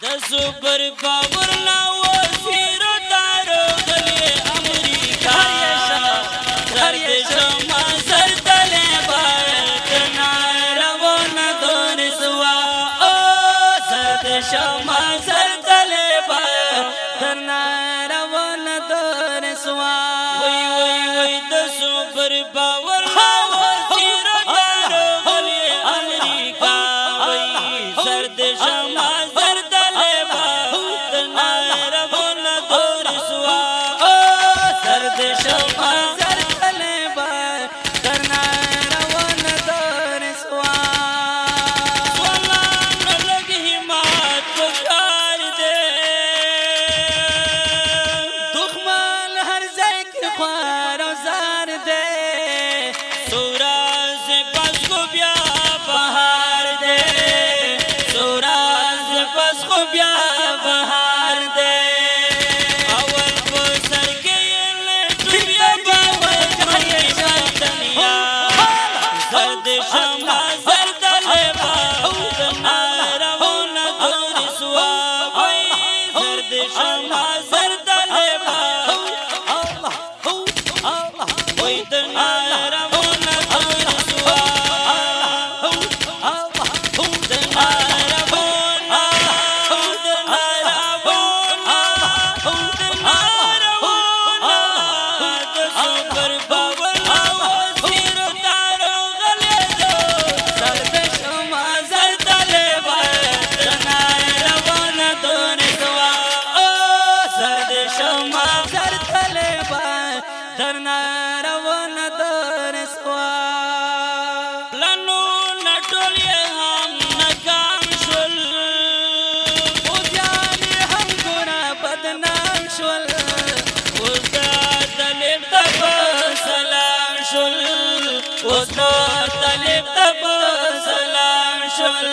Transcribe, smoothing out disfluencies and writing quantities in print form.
د سپر پاور لا وزیر دارو غلی امریکا زرد شما زرد لبا روان دور سوا زرد شما زرد لبا روان دور سوا وی وی وی د سپر پاور لا وزیر دارو غلی امریکا وی زرد شما طالب تب سلام شل